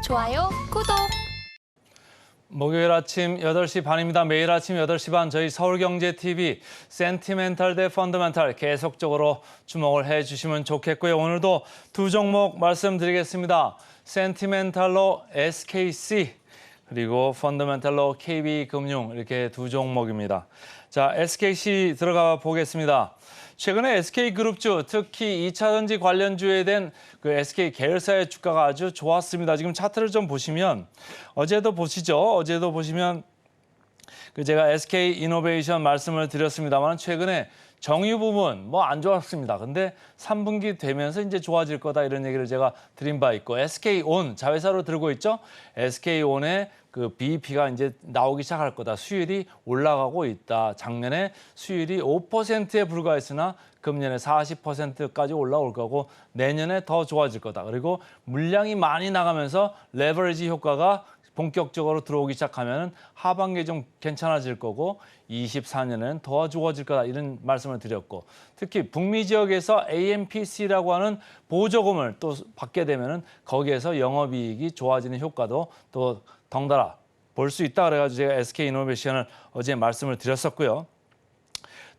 좋아요, 구독. 목요일 아침 8시 반입니다. 매일 아침 8시 반 저희 서울경제TV 센티멘탈 대 펀더멘탈 계속적으로 주목을 해주시면 좋겠고요. 오늘도 두 종목 말씀드리겠습니다. 센티멘탈로 SKC 그리고 펀더멘탈로 KB금융 이렇게 두 종목입니다. 자, SKC 들어가 보겠습니다. 최근에 SK그룹주, 특히 2차전지 관련주에 대한 그 SK 계열사의 주가가 아주 좋았습니다. 지금 차트를 좀 보시면 어제도 보시면 그 제가 SK이노베이션 말씀을 드렸습니다만 최근에 정유 부분 뭐 안 좋았습니다. 근데 3분기 되면서 이제 좋아질 거다 이런 얘기를 제가 드린 바 있고 SK온 자회사로 들고 있죠. SK온의 그 BEP가 이제 나오기 시작할 거다. 수율이 올라가고 있다. 작년에 수율이 5%에 불과했으나 금년에 40%까지 올라올 거고 내년에 더 좋아질 거다. 그리고 물량이 많이 나가면서 레버리지 효과가 본격적으로 들어오기 시작하면 하반기에 좀 괜찮아질 거고 24년에는 더 좋아질 거다 이런 말씀을 드렸고 특히 북미 지역에서 AMPC라고 하는 보조금을 또 받게 되면은 거기에서 영업이익이 좋아지는 효과도 또 덩달아 볼 수 있다 그래가지고 제가 SK이노베이션을 어제 말씀을 드렸었고요.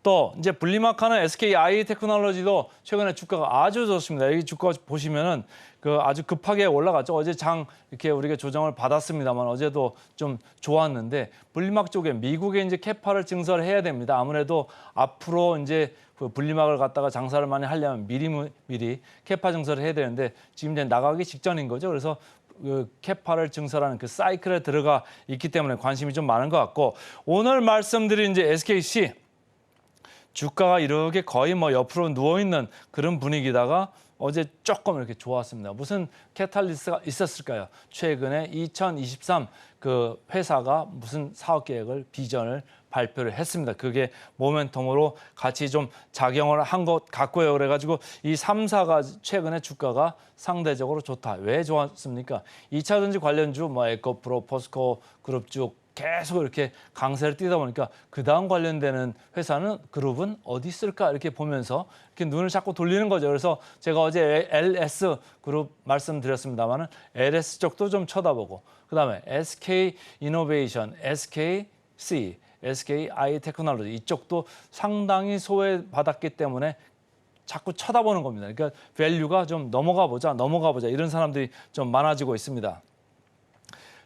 또 이제 분리막하는 SKI테크놀로지도 최근에 주가가 아주 좋습니다. 여기 주가 보시면은 그 아주 급하게 올라갔죠. 어제 장 이렇게 우리가 조정을 받았습니다만 어제도 좀 좋았는데 분리막 쪽에 미국에 이제 캐파를 증설을 해야 됩니다. 아무래도 앞으로 이제 그 분리막을 갖다가 장사를 많이 하려면 미리 캐파 증설을 해야 되는데 지금 이제 나가기 직전인 거죠. 그래서 그 캐파를 증설하는 그 사이클에 들어가 있기 때문에 관심이 좀 많은 것 같고 오늘 말씀드린 이제 SKC 주가가 이렇게 거의 뭐 옆으로 누워있는 그런 분위기다가 어제 조금 이렇게 좋았습니다. 무슨 캐탈리스트가 있었을까요? 최근에 2023 그 회사가 무슨 사업 계획을, 비전을 발표를 했습니다. 그게 모멘텀으로 같이 좀 작용을 한 것 같고요. 그래가지고 이 3사가 최근에 주가가 상대적으로 좋다. 왜 좋았습니까? 2차전지 관련주, 뭐 에코프로, 포스코 그룹주 계속 이렇게 강세를 띄다 보니까 그 다음 관련되는 회사는 그룹은 어디 있을까 이렇게 보면서 이렇게 눈을 자꾸 돌리는 거죠. 그래서 제가 어제 LS 그룹 말씀드렸습니다만은 LS 쪽도 좀 쳐다보고 그다음에 SK이노베이션, SKC, SKI테크놀로지 이쪽도 상당히 소외받았기 때문에 자꾸 쳐다보는 겁니다. 그러니까 밸류가 좀 넘어가 보자 이런 사람들이 좀 많아지고 있습니다.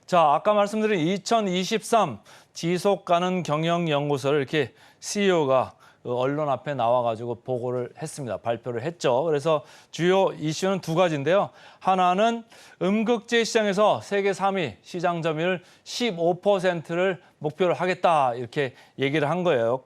자, 아까 말씀드린 2023 지속 가능 경영 연구소를 이렇게 CEO가 언론 앞에 나와가지고 보고를 했습니다. 발표를 했죠. 그래서 주요 이슈는 두 가지인데요. 하나는 음극재 시장에서 세계 3위 시장 점유율 15%를 목표로 하겠다 이렇게 얘기를 한 거예요.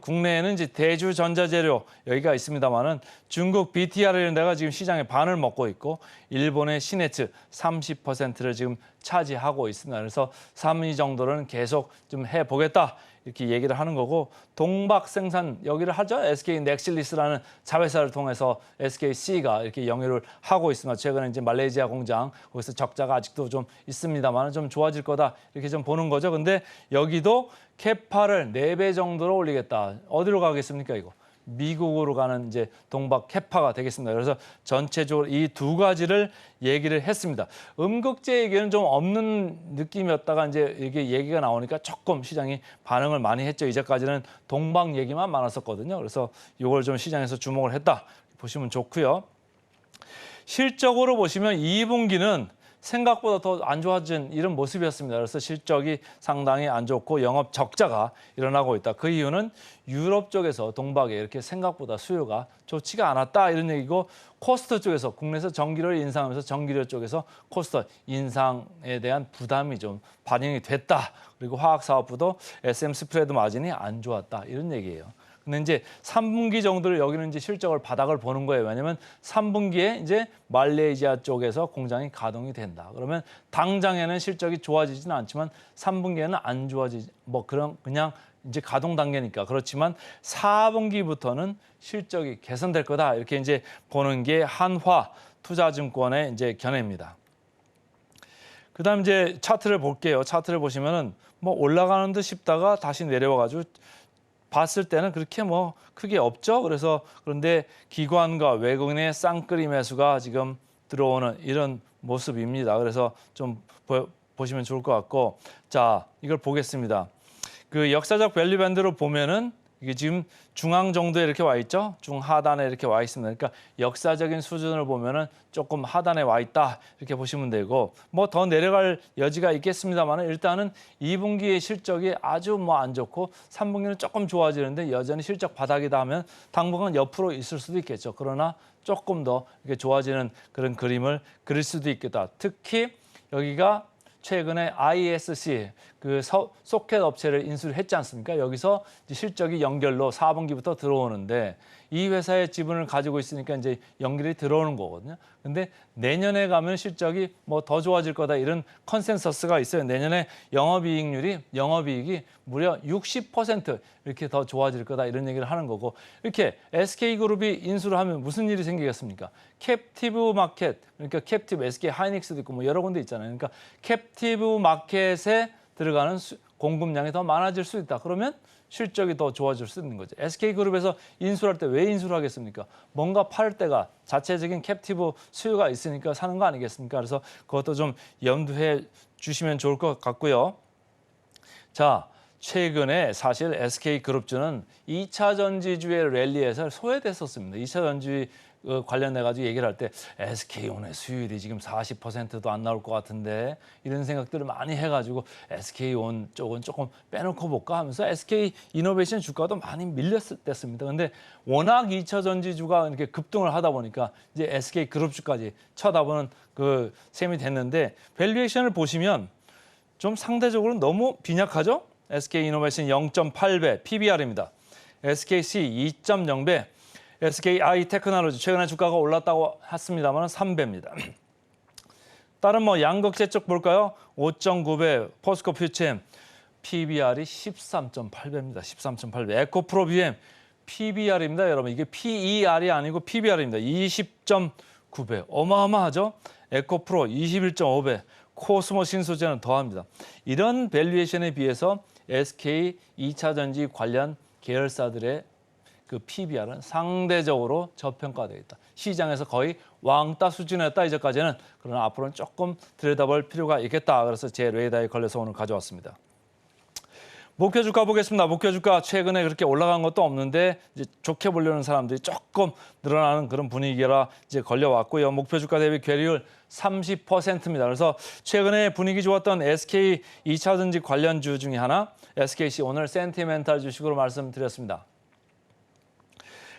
국내에는 이제 대주 전자재료 여기가 있습니다만은 중국 BTR 이런 데가 지금 시장의 반을 먹고 있고 일본의 시네츠 30%를 지금 차지하고 있습니다. 그래서 3위 정도는 계속 좀 해보겠다 이렇게 얘기를 하는 거고 동박 생산 여기를 하죠. SK 넥실리스라는 자회사를 통해서 SKC가 이렇게 영위를 하고 있습니다. 최근에 이제 말레이시아 공장 거기서 적자가 아직도 좀 있습니다만 좀 좋아질 거다 이렇게 좀 보는 거죠. 근데 여기도 캐파를 4배 정도로 올리겠다. 어디로 가겠습니까 이거? 미국으로 가는 이제 동박 캐파가 되겠습니다. 그래서 전체적으로 이 두 가지를 얘기를 했습니다. 음극재 얘기는 좀 없는 느낌이었다가 이제 이게 얘기가 나오니까 조금 시장이 반응을 많이 했죠. 이제까지는 동박 얘기만 많았었거든요. 그래서 이걸 좀 시장에서 주목을 했다 보시면 좋고요. 실적으로 보시면 2분기는 생각보다 더 안 좋아진 이런 모습이었습니다. 그래서 실적이 상당히 안 좋고 영업 적자가 일어나고 있다. 그 이유는 유럽 쪽에서 동박에 이렇게 생각보다 수요가 좋지가 않았다 이런 얘기고 코스트 쪽에서 국내에서 전기료를 인상하면서 전기료 쪽에서 코스트 인상에 대한 부담이 좀 반영이 됐다. 그리고 화학사업부도 SM 스프레드 마진이 안 좋았다 이런 얘기예요. 근데 이제 3분기 정도를 여기는 이제 실적을 바닥을 보는 거예요. 왜냐하면 3분기에 이제 말레이시아 쪽에서 공장이 가동이 된다. 그러면 당장에는 실적이 좋아지지는 않지만 3분기에는 안 좋아지지 뭐 그냥 이제 가동 단계니까 그렇지만 4분기부터는 실적이 개선될 거다. 이렇게 이제 보는 게 한화 투자증권의 이제 견해입니다. 그다음 이제 차트를 볼게요. 차트를 보시면은 뭐 올라가는 듯 싶다가 다시 내려와가지고 봤을 때는 그렇게 뭐 크게 없죠. 그런데 기관과 외국인의 쌍끌이 매수가 지금 들어오는 이런 모습입니다. 그래서 좀 보시면 좋을 것 같고, 자, 이걸 보겠습니다. 그 역사적 밸류 밴드로 보면은 이게 지금 중앙 정도에 이렇게 와 있죠. 중하단에 이렇게 와 있습니다. 그러니까 역사적인 수준을 보면은 조금 하단에 와 있다 이렇게 보시면 되고, 뭐 더 내려갈 여지가 있겠습니다만 일단은 2분기의 실적이 아주 뭐 안 좋고 3분기는 조금 좋아지는데 여전히 실적 바닥이다 하면 당분간 옆으로 있을 수도 있겠죠. 그러나 조금 더 이렇게 좋아지는 그런 그림을 그릴 수도 있겠다. 특히 여기가 최근에 ISC 그 소켓 업체를 인수를 했지 않습니까? 여기서 이제 실적이 연결로 4분기부터 들어오는데 이 회사의 지분을 가지고 있으니까 이제 연결이 들어오는 거거든요. 근데 내년에 가면 실적이 뭐 더 좋아질 거다 이런 컨센서스가 있어요. 내년에 영업이익이 무려 60% 이렇게 더 좋아질 거다 이런 얘기를 하는 거고, 이렇게 SK그룹이 인수를 하면 무슨 일이 생기겠습니까? 캡티브 마켓, 그러니까 캡티브 SK 하이닉스도 있고 뭐 여러 군데 있잖아요. 그러니까 캡티브 마켓에 들어가는 공급량이 더 많아질 수 있다. 그러면 실적이 더 좋아질 수 있는 거죠. SK그룹에서 인수할 때 왜 인수를 하겠습니까? 뭔가 팔 때가 자체적인 캡티브 수요가 있으니까 사는 거 아니겠습니까? 그래서 그것도 좀 염두해 주시면 좋을 것 같고요. 자, 최근에 사실 SK그룹주는 2차 전지주의 랠리에서 소외됐었습니다. 2차 전지 관련해가지고 얘기를 할 때 SK온의 수율이 지금 40%도 안 나올 것 같은데 이런 생각들을 많이 해가지고 SK온 쪽은 조금 빼놓고 볼까 하면서 SK이노베이션 주가도 많이 밀렸었습니다. 근데 워낙 2차 전지주가 이렇게 급등을 하다 보니까 이제 SK그룹주까지 쳐다보는 그 셈이 됐는데, 밸류에이션을 보시면 좀 상대적으로 너무 빈약하죠? SK이노베이션 0.8배 PBR입니다. SKC 2.0배, SKI 테크놀로지 최근에 주가가 올랐다고 했습니다만 3배입니다. 다른 뭐 양극재 쪽 볼까요? 5.9배 포스코 퓨처엠 PBR이 13.8배입니다. 13.8배. 에코프로 BM PBR입니다. 여러분 이게 PER이 아니고 PBR입니다. 20.9배. 어마어마하죠? 에코프로 21.5배. 코스모 신소재는 더합니다. 이런 밸류에이션에 비해서 SK 2차 전지 관련 계열사들의 그 PBR은 상대적으로 저평가되어 있다. 시장에서 거의 왕따 수준이었다 이제까지는. 그러나 앞으로는 조금 들여다볼 필요가 있겠다. 그래서 제 레이더에 걸려서 오늘 가져왔습니다. 목표 주가 보겠습니다. 목표 주가 최근에 그렇게 올라간 것도 없는데 이제 좋게 보려는 사람들이 조금 늘어나는 그런 분위기라 이제 걸려왔고요. 목표 주가 대비 괴리율 30%입니다. 그래서 최근에 분위기 좋았던 SK 2차 전지 관련주 중에 하나 SKC 오늘 센티멘탈 주식으로 말씀드렸습니다.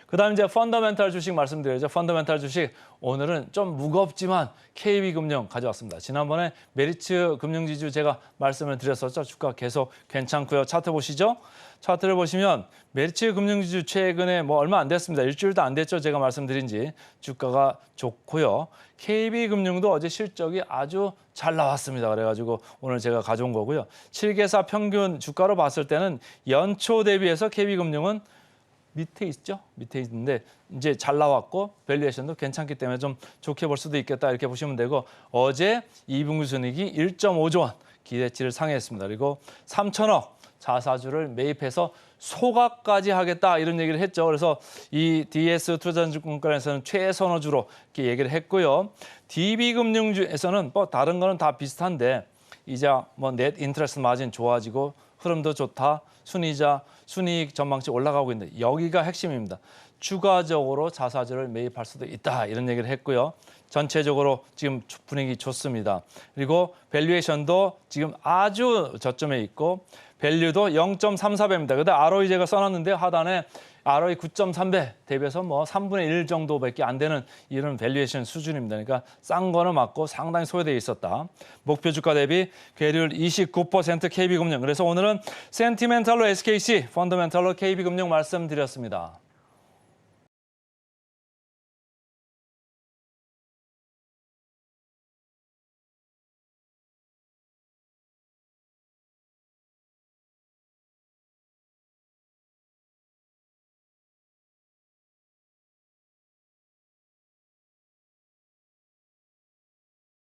그다음 이제 펀더멘탈 주식 말씀드려야죠. 펀더멘탈 주식 오늘은 좀 무겁지만 KB금융 가져왔습니다. 지난번에 메리츠 금융지주 제가 말씀을 드렸었죠. 주가 계속 괜찮고요. 차트 보시죠. 차트를 보시면 메리츠 금융지주 최근에 뭐 얼마 안 됐습니다. 일주일도 안 됐죠. 제가 말씀드린 지. 주가가 좋고요. KB금융도 어제 실적이 아주 잘 나왔습니다. 그래가지고 오늘 제가 가져온 거고요. 7개사 평균 주가로 봤을 때는 연초 대비해서 KB금융은 밑에 있죠? 밑에 있는데 이제 잘 나왔고 밸류에이션도 괜찮기 때문에 좀 좋게 볼 수도 있겠다 이렇게 보시면 되고, 어제 2분기 순이익이 1.5조 원 기대치를 상회했습니다. 그리고 3천억 자사주를 매입해서 소각까지 하겠다 이런 얘기를 했죠. 그래서 이 DS 투자증권에서는 최선호주로 이렇게 얘기를 했고요. DB금융주에서는 뭐 다른 거는 다 비슷한데 이자 뭐 넷 인트레스트 마진 좋아지고 흐름도 좋다. 순이익 전망치 올라가고 있는데 여기가 핵심입니다. 추가적으로 자사주를 매입할 수도 있다 이런 얘기를 했고요. 전체적으로 지금 분위기 좋습니다. 그리고 밸류에이션도 지금 아주 저점에 있고 밸류도 0.34배입니다. 근데 ROE 제가 써놨는데 하단에 ROE 9.3배 대비해서 뭐 3분의 1 정도밖에 안 되는 이런 밸류에이션 수준입니다. 그러니까 싼 거는 맞고 상당히 소외되어 있었다. 목표 주가 대비 괴리율 29% KB금융. 그래서 오늘은 센티멘탈로 SKC, 펀더멘탈로 KB금융 말씀드렸습니다.